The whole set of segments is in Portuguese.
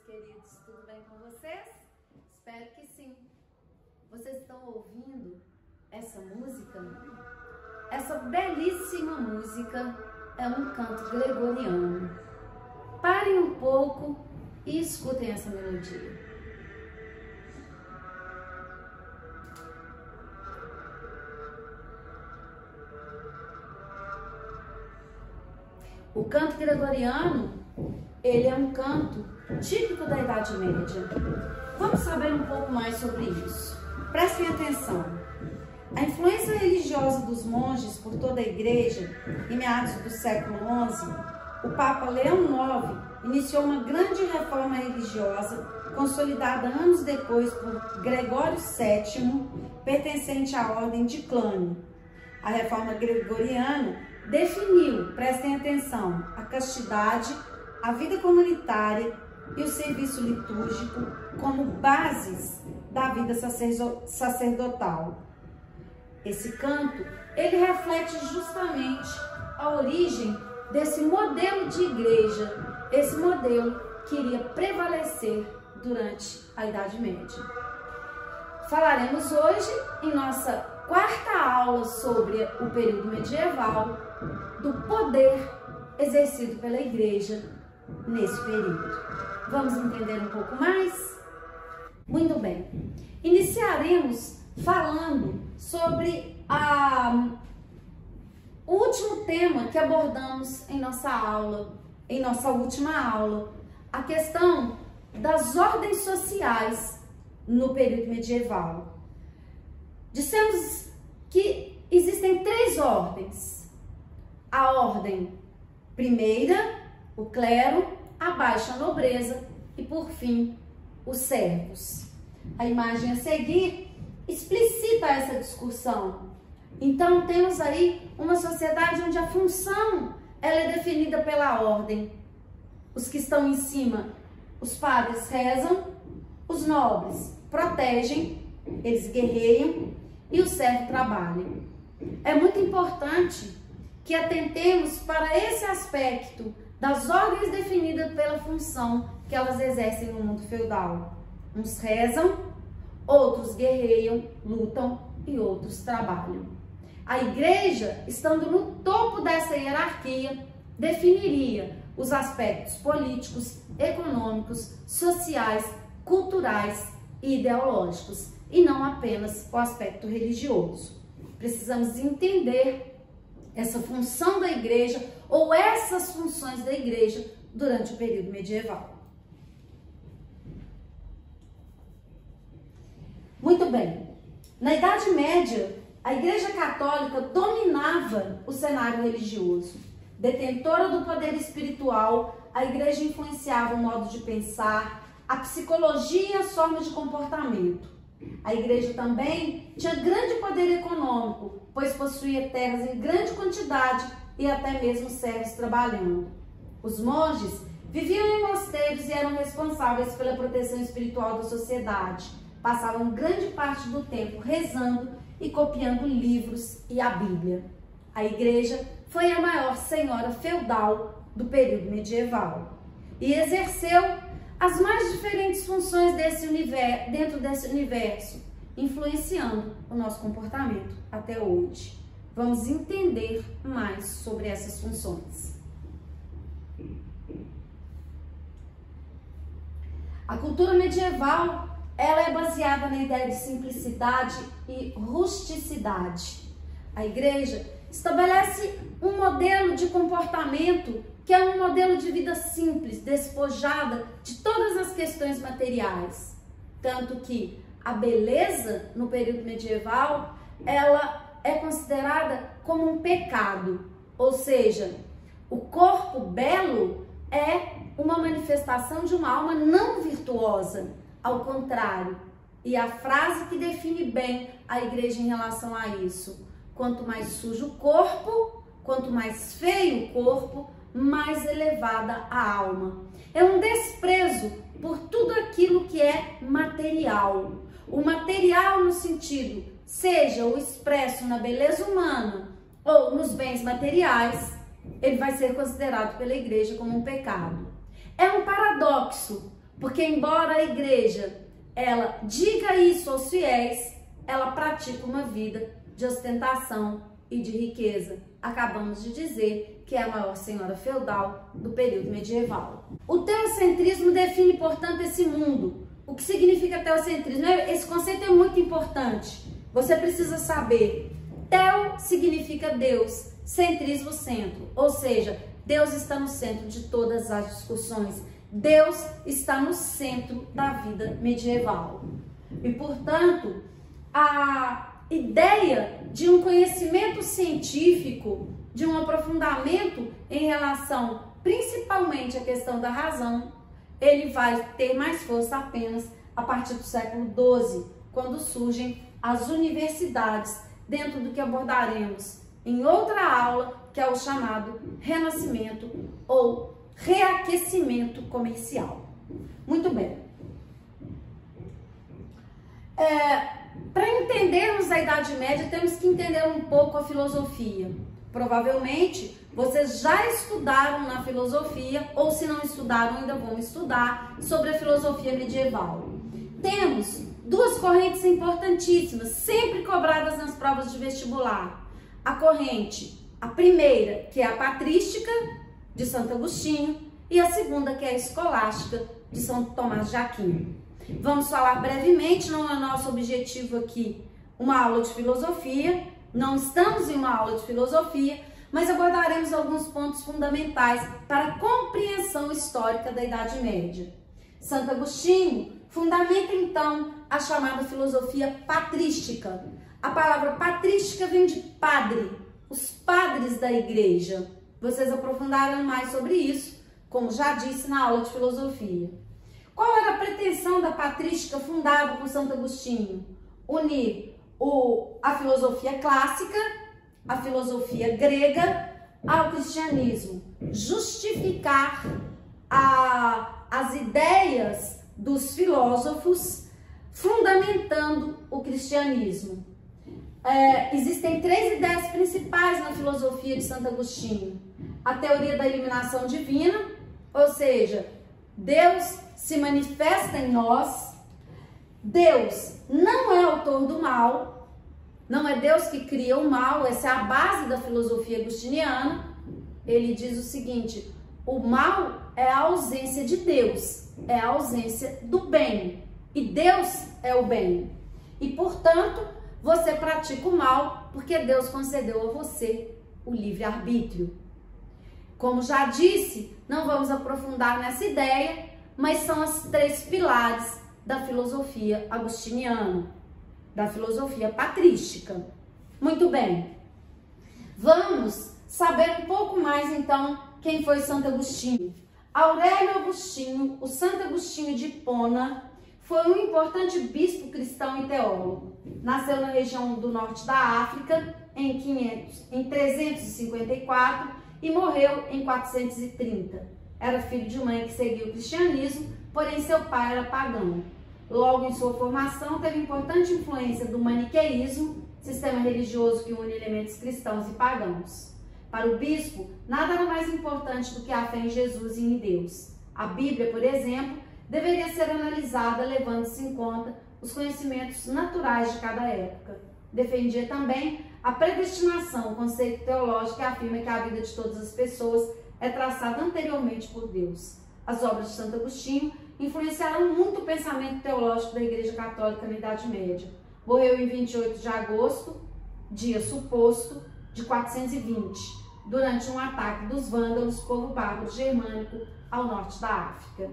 queridos, tudo bem com vocês? Espero que sim. Vocês estão ouvindo essa música? Essa belíssima música é um canto gregoriano. Parem um pouco e escutem essa melodia. O canto gregoriano, ele é um canto típico da Idade Média. Vamos saber um pouco mais sobre isso. Prestem atenção. A influência religiosa dos monges por toda a igreja, em meados do século XI, o Papa Leão IX iniciou uma grande reforma religiosa, consolidada anos depois por Gregório VII, pertencente à ordem de Clânio. A reforma gregoriana definiu, prestem atenção, a castidade, a vida comunitária e o serviço litúrgico como bases da vida sacerdotal. Esse canto, ele reflete justamente a origem desse modelo de igreja, esse modelo que iria prevalecer durante a Idade Média. Falaremos hoje, em nossa quarta aula sobre o período medieval, do poder exercido pela igreja nesse período. Vamos entender um pouco mais? Muito bem. Iniciaremos falando sobre o último tema que abordamos em nossa aula, em nossa última aula, a questão das ordens sociais no período medieval. Dissemos que existem três ordens. A ordem primeira, o clero, a baixa nobreza e, por fim, os servos. A imagem a seguir explicita essa discussão. Então, temos aí uma sociedade onde a função ela é definida pela ordem. Os que estão em cima, os padres rezam, os nobres protegem, eles guerreiam e o servo trabalha. É muito importante que atentemos para esse aspecto das ordens definidas pela função que elas exercem no mundo feudal. Uns rezam, outros guerreiam, lutam e outros trabalham. A igreja, estando no topo dessa hierarquia, definiria os aspectos políticos, econômicos, sociais, culturais e ideológicos, e não apenas o aspecto religioso. Precisamos entender essa função da igreja ou essas funções da igreja durante o período medieval. Muito bem. Na Idade Média, a Igreja Católica dominava o cenário religioso. Detentora do poder espiritual, a igreja influenciava o modo de pensar, a psicologia e as formas de comportamento. A igreja também tinha grande poder econômico, pois possuía terras em grande quantidade e até mesmo servos trabalhando. Os monges viviam em mosteiros e eram responsáveis pela proteção espiritual da sociedade. Passavam grande parte do tempo rezando e copiando livros e a Bíblia. A igreja foi a maior senhora feudal do período medieval e exerceu as mais diferentes funções dentro desse universo, influenciando o nosso comportamento até hoje. Vamos entender mais sobre essas funções. A cultura medieval, ela é baseada na ideia de simplicidade e rusticidade. A igreja estabelece um modelo de comportamento que é um modelo de vida simples, despojada de todas as questões materiais. Tanto que a beleza no período medieval, ela é considerada como um pecado. Ou seja, o corpo belo é uma manifestação de uma alma não virtuosa. Ao contrário, e a frase que define bem a igreja em relação a isso: quanto mais sujo o corpo, quanto mais feio o corpo, mais elevada a alma. É um desprezo por tudo aquilo que é material. O material no sentido, seja o expresso na beleza humana ou nos bens materiais, ele vai ser considerado pela igreja como um pecado. É um paradoxo, Porque embora a igreja ela diga isso aos fiéis, ela pratica uma vida de ostentação e de riqueza. Acabamos de dizer que é a maior senhora feudal do período medieval. O teocentrismo define, portanto, esse mundo. O que significa teocentrismo? Esse conceito é muito importante. Você precisa saber. Teo significa Deus, centrismo, centro. Ou seja, Deus está no centro de todas as discussões. Deus está no centro da vida medieval. E, portanto, a ideia de um conhecimento científico, de um aprofundamento em relação principalmente à questão da razão, ele vai ter mais força apenas a partir do século XII, quando surgem as universidades, dentro do que abordaremos em outra aula, que é o chamado renascimento ou reaquecimento comercial. Muito bem. Para entendermos a Idade Média, temos que entender um pouco a filosofia. Provavelmente, vocês já estudaram na filosofia, ou se não estudaram, ainda vão estudar sobre a filosofia medieval. Temos duas correntes importantíssimas, sempre cobradas nas provas de vestibular. A corrente, a primeira, que é a patrística, de Santo Agostinho, e a segunda, que é a escolástica, de São Tomás de Aquino. Vamos falar brevemente, não é nosso objetivo aqui uma aula de filosofia, não estamos em uma aula de filosofia, mas abordaremos alguns pontos fundamentais para a compreensão histórica da Idade Média. Santo Agostinho fundamenta então a chamada filosofia patrística. A palavra patrística vem de padre, os padres da igreja. Vocês aprofundarão mais sobre isso, como já disse na aula de filosofia. Qual era a pretensão da patrística fundada por Santo Agostinho? Unir a filosofia clássica, a filosofia grega, ao cristianismo. Justificar as ideias dos filósofos, fundamentando o cristianismo. Existem três ideias principais na filosofia de Santo Agostinho. A teoria da iluminação divina, ou seja, Deus se manifesta em nós. Deus não é autor do mal, não é Deus que cria o mal, essa é a base da filosofia agostiniana. Ele diz o seguinte: o mal é a ausência de Deus, é a ausência do bem, e Deus é o bem. E, portanto, você pratica o mal porque Deus concedeu a você o livre-arbítrio. Como já disse, não vamos aprofundar nessa ideia, mas são as três pilares da filosofia agostiniana, da filosofia patrística. Muito bem, vamos saber um pouco mais então quem foi Santo Agostinho. Aurélio Agostinho, o Santo Agostinho de Hipona, foi um importante bispo cristão e teólogo. Nasceu na região do norte da África em 354 e morreu em 430. Era filho de mãe que seguia o cristianismo, porém seu pai era pagão. Logo em sua formação teve importante influência do maniqueísmo, sistema religioso que une elementos cristãos e pagãos. Para o bispo, nada era mais importante do que a fé em Jesus e em Deus. A Bíblia, por exemplo, deveria ser analisada levando-se em conta os conhecimentos naturais de cada época. Defendia também a predestinação, conceito teológico que afirma que a vida de todas as pessoas é traçada anteriormente por Deus. As obras de Santo Agostinho influenciaram muito o pensamento teológico da Igreja Católica na Idade Média. Morreu em 28 de agosto, dia suposto, de 420, durante um ataque dos vândalos, povo bárbaro germânico, ao norte da África.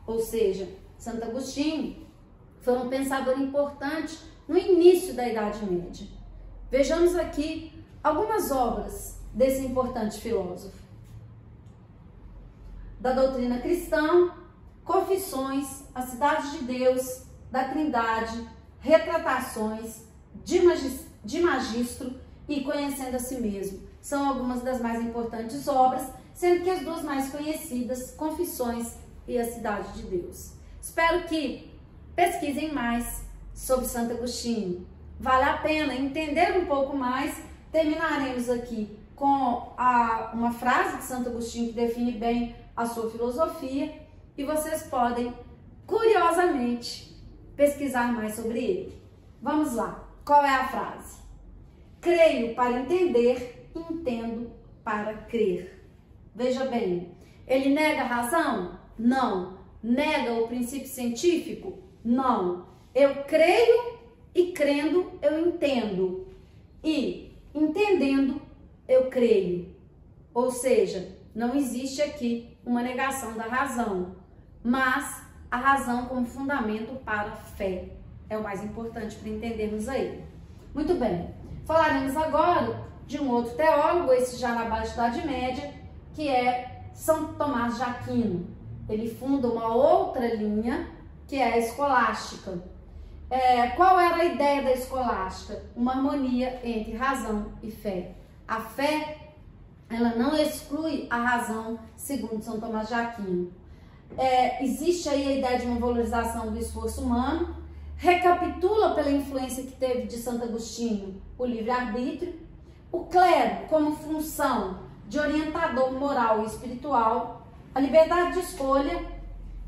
Ou seja, Santo Agostinho foi um pensador importante no início da Idade Média. Vejamos aqui algumas obras desse importante filósofo. Da doutrina cristã, Confissões, A Cidade de Deus, da Trindade, Retratações, de Magistro e Conhecendo a Si Mesmo. São algumas das mais importantes obras, sendo que as duas mais conhecidas, Confissões e A Cidade de Deus. Espero que pesquisem mais sobre Santo Agostinho. Vale a pena entender um pouco mais. Terminaremos aqui com uma frase de Santo Agostinho que define bem a sua filosofia, e vocês podem curiosamente, pesquisar mais sobre ele. Vamos lá, qual é a frase? Creio para entender, entendo para crer. Veja bem, ele nega a razão? Não. Nega o princípio científico? Não. Eu creio e crendo eu entendo. E entendendo eu creio. Ou seja, não existe aqui uma negação da razão, mas a razão como fundamento para a fé. É o mais importante para entendermos aí. Muito bem. Falaremos agora de um outro teólogo, esse já na Baixa Idade Média, que é São Tomás de Aquino. Ele funda uma outra linha, que é a escolástica. Qual era a ideia da escolástica? Uma harmonia entre razão e fé. A fé, ela não exclui a razão, segundo São Tomás de Aquino. Existe aí a ideia de uma valorização do esforço humano, recapitula pela influência que teve de Santo Agostinho o livre-arbítrio, o clero como função de orientador moral e espiritual, a liberdade de escolha,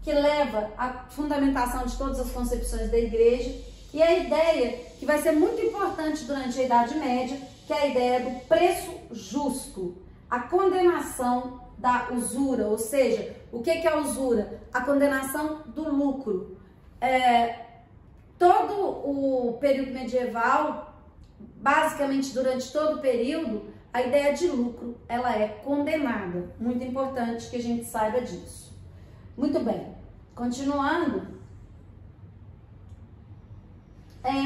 que leva à fundamentação de todas as concepções da igreja, e a ideia que vai ser muito importante durante a Idade Média, que é a ideia do preço justo, a condenação da usura, ou seja, o que é a usura? A condenação do lucro. Todo o período medieval, basicamente durante todo o período, a ideia de lucro, ela é condenada. Muito importante que a gente saiba disso. Muito bem, continuando,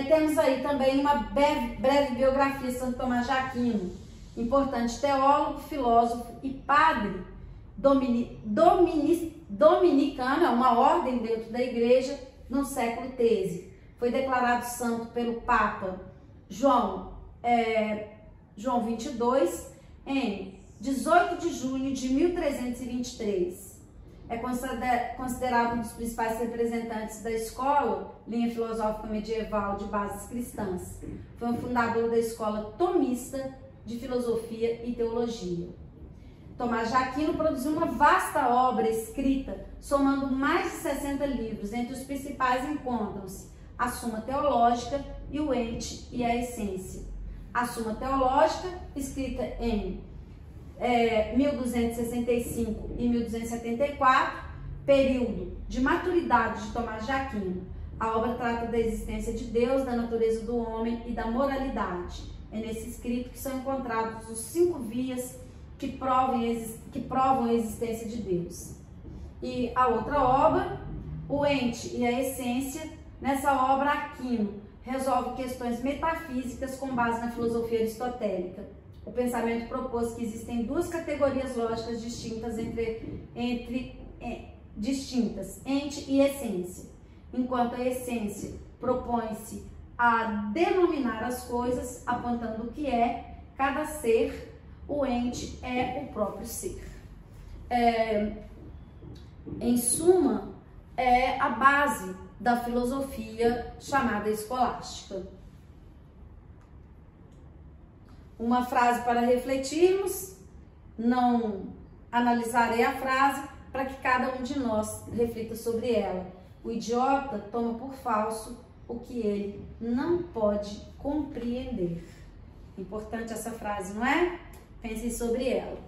temos aí também uma breve biografia de Santo Tomás de Aquino, importante teólogo, filósofo e padre dominicano, é uma ordem dentro da igreja, no século XIII. Foi declarado santo pelo Papa João 22 em 18 de junho de 1323. É considerado um dos principais representantes da escola, linha filosófica medieval de bases cristãs. Foi um fundador da escola tomista de filosofia e teologia. Tomás de Aquino produziu uma vasta obra escrita, somando mais de 60 livros. Entre os principais encontram-se a Suma Teológica e o Ente e a Essência. A Suma Teológica, escrita em 1265 e 1274, período de maturidade de Tomás de Aquino. A obra trata da existência de Deus, da natureza do homem e da moralidade. É nesse escrito que são encontrados os 5 vias que provam a existência de Deus. E a outra obra, o Ente e a Essência, nessa obra Aquino resolve questões metafísicas com base na filosofia aristotélica. O pensamento propôs que existem 2 categorias lógicas distintas distintas, ente e essência, enquanto a essência propõe-se a denominar as coisas, apontando o que é cada ser. O ente é o próprio ser. Em suma, é a base da filosofia chamada escolástica. Uma frase para refletirmos, não analisarei a frase para que cada um de nós reflita sobre ela. O idiota toma por falso o que ele não pode compreender. Importante essa frase, não é? Pensem sobre ela.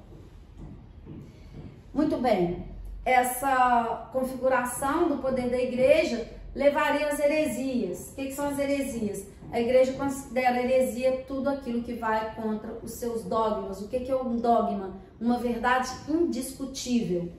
Muito bem, essa configuração do poder da igreja levaria às heresias. O que são as heresias? A igreja considera heresia tudo aquilo que vai contra os seus dogmas. O que é um dogma? Uma verdade indiscutível.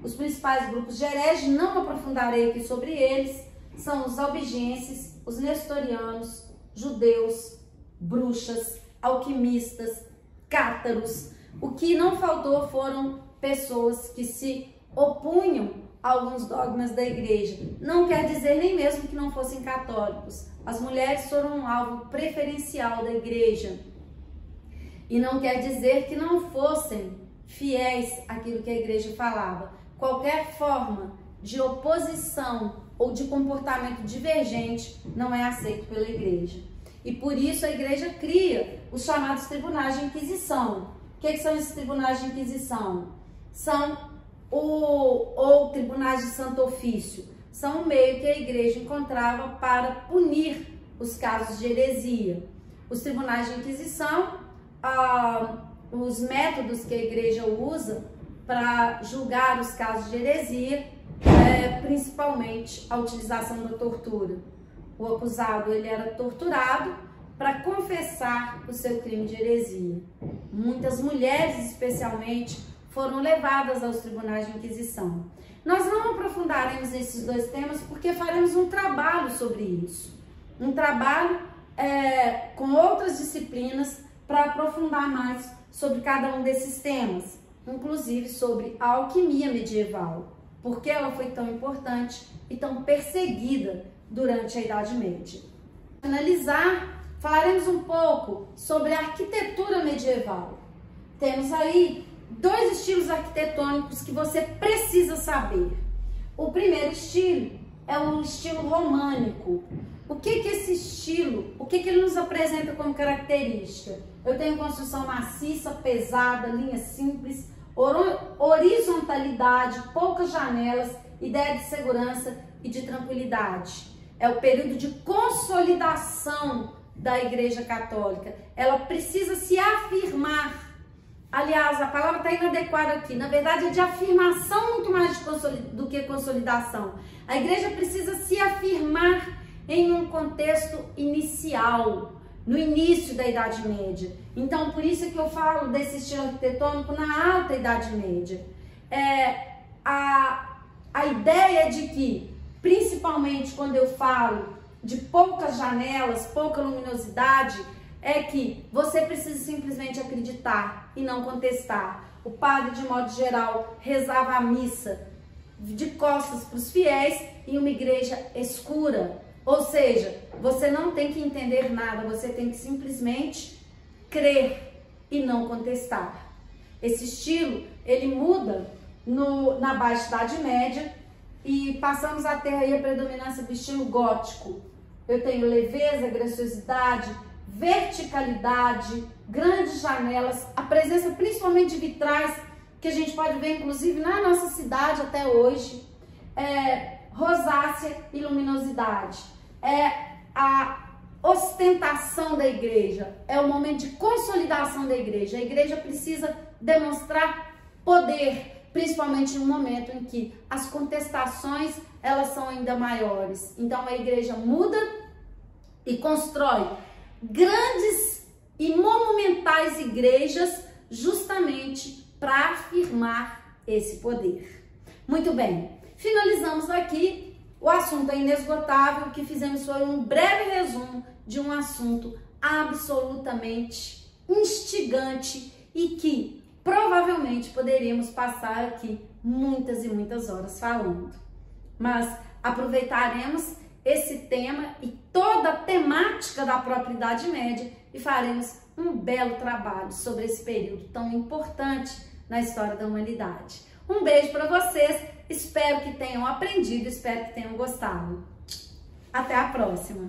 Os principais grupos de hereges, não aprofundarei aqui sobre eles, são os albigenses, os nestorianos, judeus, bruxas, alquimistas, cátaros. O que não faltou foram pessoas que se opunham a alguns dogmas da igreja. Não quer dizer nem mesmo que não fossem católicos. As mulheres foram um alvo preferencial da igreja. E não quer dizer que não fossem fiéis àquilo que a igreja falava. Qualquer forma de oposição ou de comportamento divergente não é aceito pela igreja. E por isso a igreja cria os chamados tribunais de inquisição. O que são esses tribunais de inquisição? São ou tribunais de santo ofício. são o meio que a igreja encontrava para punir os casos de heresia. Os tribunais de inquisição, os métodos que a igreja usa para julgar os casos de heresia, principalmente a utilização da tortura. O acusado ele era torturado para confessar o seu crime de heresia. Muitas mulheres, especialmente, foram levadas aos tribunais de inquisição. Nós não aprofundaremos nesses dois temas porque faremos um trabalho sobre isso. Um trabalho com outras disciplinas para aprofundar mais sobre cada um desses temas, inclusive sobre a alquimia medieval, porque ela foi tão importante e tão perseguida durante a Idade Média. Para finalizar, falaremos um pouco sobre a arquitetura medieval. Temos aí dois estilos arquitetônicos que você precisa saber. O primeiro estilo é o estilo românico. O que é esse estilo? O que ele nos apresenta como característica? Eu tenho construção maciça, pesada, linhas simples, horizontalidade, poucas janelas, ideia de segurança e de tranquilidade. É o período de consolidação da Igreja Católica. Ela precisa se afirmar. Aliás, a palavra está inadequada aqui. Na verdade, é de afirmação muito mais do que consolidação. A igreja precisa se afirmar em um contexto inicial, no início da Idade Média. Então, por isso que eu falo desse estilo arquitetônico na Alta Idade Média. A ideia de que, principalmente quando eu falo de poucas janelas, pouca luminosidade, é que você precisa simplesmente acreditar e não contestar. O padre, de modo geral, rezava a missa de costas para os fiéis em uma igreja escura. Ou seja, você não tem que entender nada, você tem que simplesmente crer e não contestar. Esse estilo, ele muda na Baixa Idade Média e passamos a ter aí a predominância do estilo gótico. Eu tenho leveza, graciosidade, verticalidade, grandes janelas, a presença principalmente de vitrais, que a gente pode ver inclusive na nossa cidade até hoje, rosácea e luminosidade. É a ostentação da igreja, é o momento de consolidação da igreja. A igreja precisa demonstrar poder, principalmente no momento em que as contestações elas são ainda maiores. Então a igreja muda e constrói grandes e monumentais igrejas justamente para afirmar esse poder. Muito bem, finalizamos aqui. O assunto é inesgotável. O que fizemos foi um breve resumo de um assunto absolutamente instigante e que provavelmente poderíamos passar aqui muitas e muitas horas falando. Mas aproveitaremos esse tema e toda a temática da própria Idade Média e faremos um belo trabalho sobre esse período tão importante na história da humanidade. Um beijo para vocês, espero que tenham aprendido, espero que tenham gostado. Até a próxima!